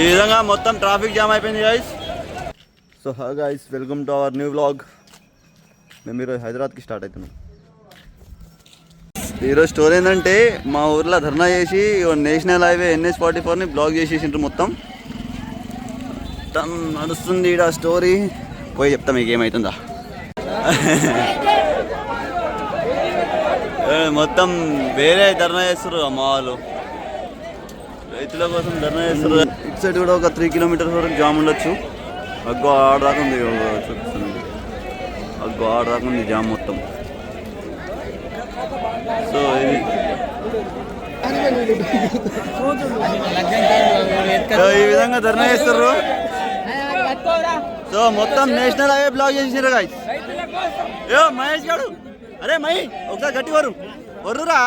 ఈ విధంగా మొత్తం ట్రాఫిక్ జామ్ అయిపోయింది guys. So guys, welcome to our new vlog. మేము ఈరోజు హైదరాబాద్కి స్టార్ట్ అవుతున్నాం. ఈరోజు స్టోరీ ఏంటంటే, మా ఊర్లో ధర్నా చేసి నేషనల్ హైవే NH-44ని బ్లాక్ చేసేసింటారు. మొత్తం నడుస్తుంది ఈడ స్టోరీ. పోయి చెప్తా మీకు ఏమవుతుందా. మొత్తం వేరే ధర్నా చేస్తారు మా వాళ్ళు, రైతుల కోసం ధర్నా చేస్తారు. ఇటు సైడ్ కూడా ఒక 3 కిలోమీటర్స్ వరకు జామ్ ఉండొచ్చు. అగ్గో ఆడ దాకా ఉంది, చూపిస్తుంది. అగ్గో ఆడ దాకా ఉంది జామ్ మొత్తం. సో ఇది ఈ విధంగా ధర్నా చేస్తారు. సో మొత్తం నేషనల్ హైవే బ్లాక్ చేసేసారు గాయ్స్. ఏ మహేష్ గారు, అరే మహి ఒకసారి గట్టి వరురా.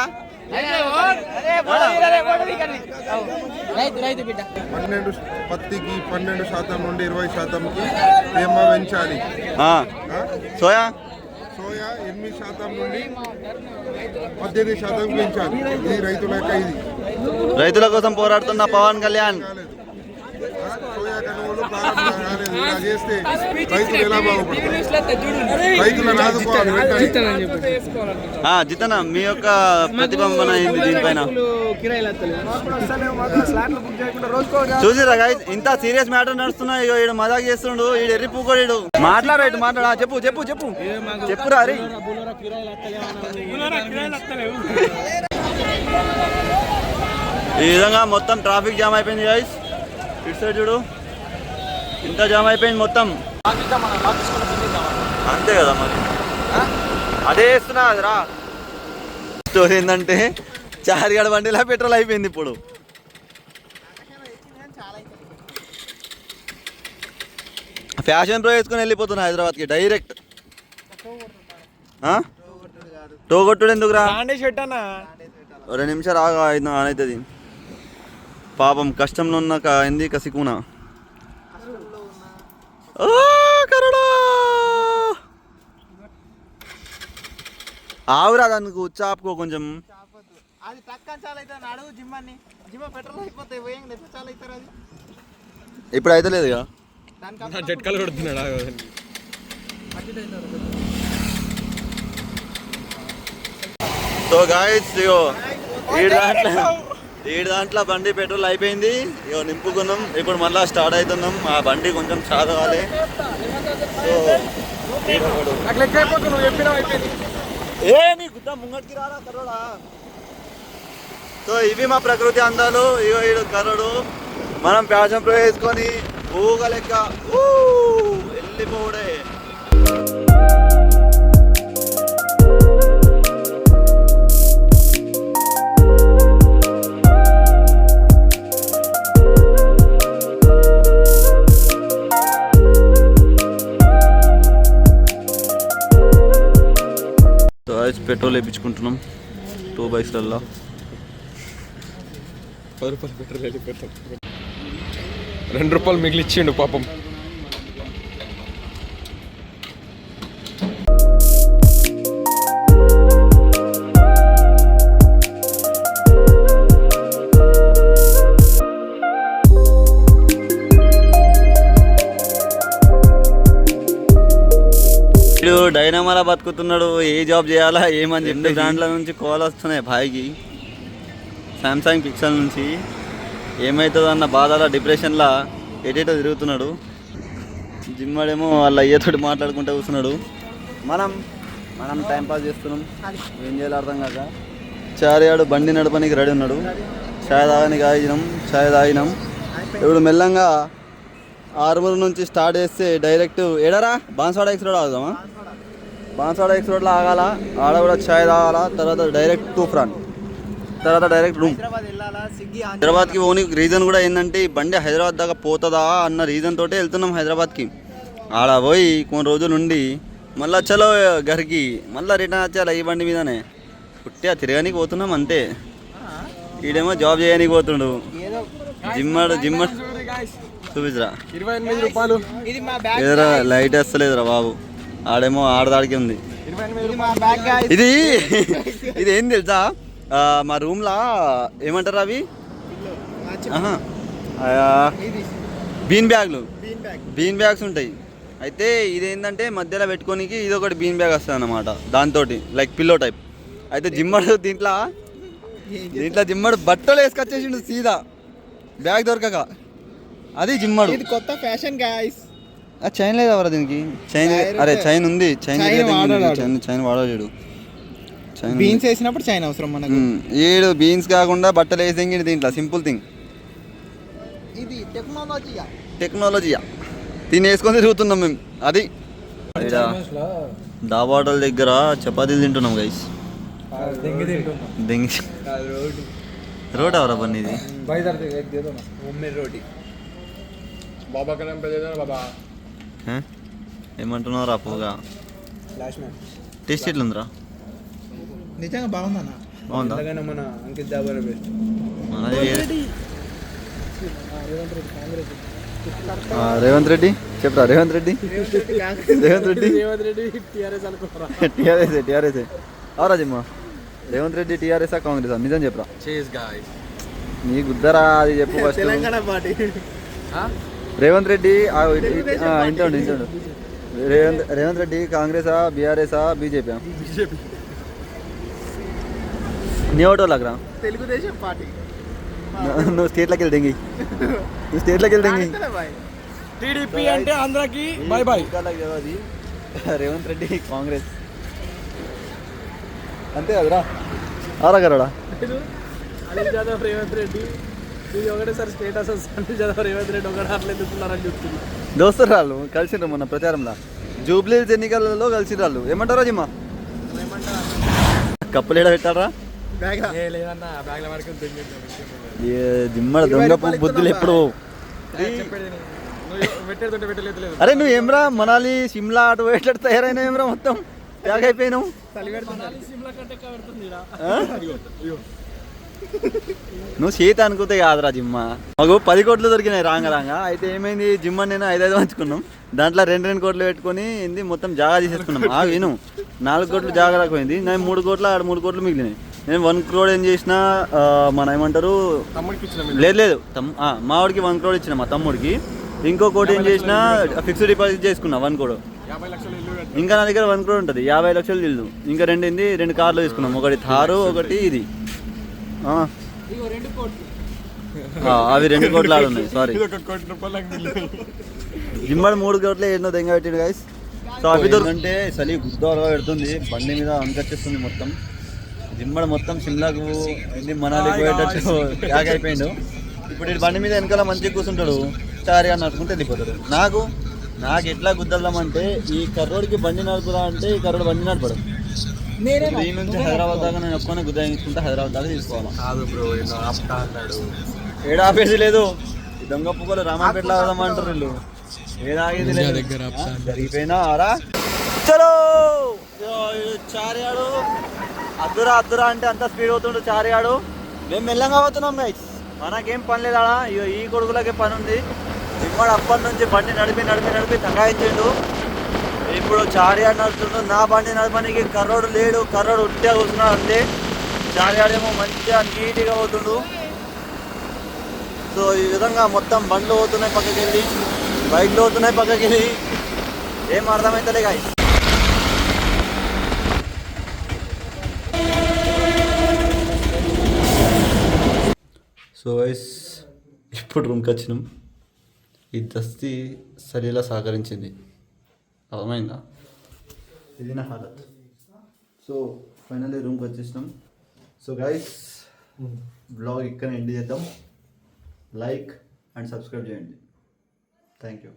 12 పత్తికి 12% నుండి 20%కి తేమ పెంచాలి. సోయా 8% నుండి 18% పెంచాలి. ఇది రైతుల యొక్క ఇది రైతుల కోసం పోరాడుతున్న పవన్ కళ్యాణ్. సోయా కనుగోలు ప్రారంభం కాలేదు. ఇలా చేస్తే రైతులు ఎలా బాగుపడతారు? రైతులను ఆదుకోవాలి. జితన మీ యొక్క ప్రతిబింబన అయింది దీనిపైన. చూసిరా గైస్, ఇంత సీరియస్ మ్యాటర్ నడుస్తున్నాయి. ఈడు మజాక్ చేస్తుండు, ఈడు ఎర్రిపూకోడు. మాట్లాడా చెప్పురా. అరే ఈ విధంగా మొత్తం ట్రాఫిక్ జామ్ అయిపోయింది గైస్. ఇటు సైడ్ చూడు, ఇంత జామ్ అయిపోయింది మొత్తం. అంతే కదా మరి, అదే వేస్తున్నా అదిరా. స్టోరీ ఏంటంటే, చార్గడ బండిలో పెట్రోల్ అయిపోయింది. ఇప్పుడు ఫ్యాషన్ ప్రో వేసుకొని వెళ్ళిపోతున్నా హైదరాబాద్కి డైరెక్ట్. టోగొట్టుడు ఎందుకురా? 2 నిమిషాలు ఆగా అవుతుంది. పాపం కష్టంలో ఉన్న ఏంది కసికూన. కరుడా ఆవురా, దానికి ఉచ్చాపుకో కొంచెం. ఇప్పుడు అయితే లేదు. సో గాయ్స్, ఏడు దాంట్లో బండి పెట్రోల్ అయిపోయింది. ఇగో నింపుకున్నాం. ఇప్పుడు మళ్ళీ స్టార్ట్ అవుతున్నాం. ఆ బండి కొంచెం చాదవాలి. సో నీ గుద్ద ముంగటికి రాడా కరోడా. సో ఇవి మా ప్రకృతి అందాలు. ఇగో ఈడు కరోడు. మనం ప్యాషన్ ప్రో వేసుకొని ఊగ లెక్క వెళ్ళిపోడే. పెట్రోల్ వేయించుకుంటున్నాం 2 బైక్స్లలో. 10 రూపాయలు పెట్రోల్ వెళ్ళిపోతాం. 2 రూపాయలు మిగిలిచ్చిండు పాపం. డైనమాలా బతుకుతున్నాడు. ఏ జాబ్ చేయాలా ఏమని చెప్పి దాంట్లో నుంచి కాల్ వస్తున్నాయి భాయికి, సామ్సంగ్ పిక్సెల్ నుంచి. ఏమవుతుందో అన్న బాధలో డిప్రెషన్లో ఎటేటో తిరుగుతున్నాడు. జిమ్మడేమో వాళ్ళ అయ్యతోటి మాట్లాడుకుంటూ కూర్చున్నాడు. మనం టైంపాస్ చేస్తున్నాం. ఏం చేయాలో అర్థం కాక చార్యాడు బండి నడపనికి రెడీ ఉన్నాడు. ఛాయ్ తాగినాం. ఇప్పుడు మెల్లంగా ఆర్మూర్ నుంచి స్టార్ట్ చేస్తే డైరెక్ట్ ఎడరా బాన్స్వాడ ఎక్స్ రోడ్ ఆగుదామా? బాన్స్వాడ ఎక్స్ రోడ్లో ఆగాల. ఆడ కూడా ఛాయ్ తాగాల. తర్వాత డైరెక్ట్ తూఫాన్, తర్వాత డైరెక్ట్ రూమ్. హైదరాబాద్కి ఓని రీజన్ కూడా ఏంటంటే, ఈ బండి హైదరాబాద్ దాకా పోతుందా అన్న రీజన్ తోటే వెళ్తున్నాం హైదరాబాద్కి. ఆడ పోయి కొన్ని రోజులు ఉండి మళ్ళీ చలో గరికి మళ్ళీ రిటర్న్ వచ్చేయాలి ఈ బండి మీదనే. పుట్టిగా తిరగడానికి పోతున్నాం అంతే. ఈడేమో జాబ్ చేయడానికి పోతుండు. జిమ్మడు చూపించరా. 28 రూపాయలు. ఏదరా లైట్ వేస్తలేదురా బాబు. ఆడేమో ఆడదాడికి ఉంది. ఇది ఏం తెలుసా, మా రూమ్లా ఏమంటారు అవి బీన్ బ్యాగ్స్ ఉంటాయి. అయితే ఇదేంటంటే మధ్యలో పెట్టుకోనికి ఇది ఒకటి బీన్ బ్యాగ్ వస్తుంది అన్నమాట, దాంతో లైక్ పిల్లో టైప్. అయితే జిమ్మడు దీంట్లో జిమ్మడు బట్టలు వేసుకొచ్చేసిండు సీదా, బ్యాగ్ దొరకక. అది జిమ్మడు. ఇది కొత్త ఫ్యాషన్ గాయ్స్. చైన్ లేదా వరా దీనికి? చైన్ అరే చైన్ ఉంది, చైన్ వాడలేడు. బీన్స్ వేసినప్పుడు చైన్ అవసరం మనకు. ఏడు బీన్స్ కాకుండా బట్టలు వేసేంగి దీంట్లో సింపుల్ థింగ్. ఇది టెక్నాలజీయా తినేసుకొని తిరుగుతున్నాం మేము. అది డాబా హోటల్ దగ్గర చపాతీలు తింటున్నాం గైస్. దెంగి రోడ్ అవరా పని ఇది. ఏమంటున్నావు రా పోగా? టేస్ట్ ఎట్లుందిరా? నిజంగా బాగుందన్న. బాగుందా? మన అంకిత్ దాబానే బెస్ట్. మనది రేవంత్ రెడ్డి చెప్పరా? రేవంత్ రెడ్డి టీఆర్ఎస్ అవరా జిమ్మా? రేవంత్ రెడ్డి టీఆర్ఎస్ కాంగ్రెస్? నిజం చెప్పరా? నీ గుద్దరా అది చెప్పు ఫస్ట్. రేవంత్ రెడ్డి ఇంటండు రేవంత్ రెడ్డి కాంగ్రెసా బీఆర్ఎసా బీజేపీ? నీ ఓటో లాగరా? తెలుగుదేశం పార్టీ. నువ్వు స్టేట్లోకి వెళ్ళి దెంగి. టీడీపీ అంటే ఆంధ్రాకి బై బై. అది రేవంత్ రెడ్డి కాంగ్రెస్ అంతే కదరా? ఆరా గరడా అనిల్ జాదవ్ రేవంత్ రెడ్డి ఇది ఒకటేసారి స్టేటస్ అనిల్ జాదవ్ రేవంత్ రెడ్డి ఒకటి అట్లా ఎందుకున్నారని చెప్తున్నా. దోస్తులు వాళ్ళు కలిసిండ్రు మొన్న ప్రచారంలో, జూబ్లీ ఎన్నికలలో కలిసిండ్రు వాళ్ళు. ఏమంటారా జిమ్మా? కప్పులు ఏడ పెట్టారా? జిమ్మడ దొంగ బుద్ధులు ఎప్పుడు. అరే నువ్వు ఏమ్రా మనాలి సిమ్లా అటు పోయేటట్టు తయారైనా ఏమ్రా? మొత్తం ప్యాక్ అయిపోయినావు. నువ్వు చేతి అనుకుంటే కాదురా జిమ్మా. మాకు 10 కోట్లు దొరికినాయి రాంగ. అయితే ఏమైంది, జిమ్ అని నేను 5 పంచుకున్నాం. దాంట్లో 2 కోట్లు పెట్టుకొని ఏంది మొత్తం జాగా తీసేసుకున్నాం. విను, 4 కోట్లు జాగా రాకపోయింది. నేను 3 కోట్లు 3 కోట్లు మిగిలినాయి. నేను 1 crore ఏం చేసిన, మన ఏమంటారు లేదు మావాడికి 1 crore ఇచ్చిన మా తమ్ముడికి. ఇంకో కోటి ఏం చేసిన, ఫిక్స్డ్ డిపాజిట్ చేసుకున్నా 1 crore. ఇంకా నా దగ్గర 1 crore ఉంటుంది, 50 లక్షలు ఇల్లు. ఇంకా 2 కార్లు తీసుకున్నాం, ఒకటి థారు ఒకటి ఇది. అవి 2 కోట్లు ఆడున్నాయి. సారీ జిమ్మడి 3 కోట్లు ఎన్నో దెంగ పెట్టిండు గైస్. సో అవి దొరికంటే చలి గుద్దోరగా పెడుతుంది, బండి మీద అంకచ్చేస్తుంది మొత్తం. జిమ్మడి మొత్తం సిమ్లాకు మనాలికి పోయేటట్టు ప్యాక్ అయిపోయిండు. ఇప్పుడు ఈ బండి మీద వెనకాల మంచిగా కూర్చుంటాడు, చారి అని నడుచుకుంటే వెళ్ళిపోతాడు. నాకు ఎట్లా గుద్దల్దామంటే, ఈ కర్రోడికి బండి నడుపుదా అంటే ఈ కర్రోడు బండి నడపడు. ఈ నుంచి హైదరాబాద్ దాకా నేను ఒక్కనే గుద్దాయించుకుంటే హైదరాబాద్ దాకా తీసుకోవాలి. ఏడా ఆపేది లేదు. ఈ దొంగ పువ్వులు రామాపేటలో ఆడదామంటారు వీళ్ళు. ఏదాగేది లేదు. జరిగిపోయినా ఆరా చలో. చారియాడు అద్దురా అంటే అంత స్పీడ్ అవుతుండు చారియాడు. మేము మెల్లంగా పోతున్నాం గైస్, మనకేం పని లేదా. ఈ కొడుకులకే పని ఉంది. జిమ్మడు అప్పటి నుంచి బండి నడిపి తగాయించిండు. ఇప్పుడు చారియాడు నడుస్తుండు. నా బండి నడపడానికి కర్రోడు లేడు, కర్రోడు ఉట్టిగా కూర్చున్నాడు అంతే. చారియాడేమో మంచిగా నీట్గా పోతుండు. సో ఈ విధంగా మొత్తం బండ్లు పోతున్నాయి పక్కకి వెళ్ళి, బైక్లు పోతున్నాయి పక్కకి వెళ్ళి. ఏం అర్థమైతలే గాయస్. సో గైస్ ఇప్పుడు రూమ్కి వచ్చినాం. ఈ దస్తీ సరిలా సహకరించింది, అర్థమైందా? ఇది నా హాలత్. సో ఫైనల్లీ రూమ్కి వచ్చేసినాం. సో గైస్ బ్లాగ్ ఇక్కడ ఎండ్ చేద్దాం. లైక్ అండ్ సబ్స్క్రైబ్ చేయండి. Thank you.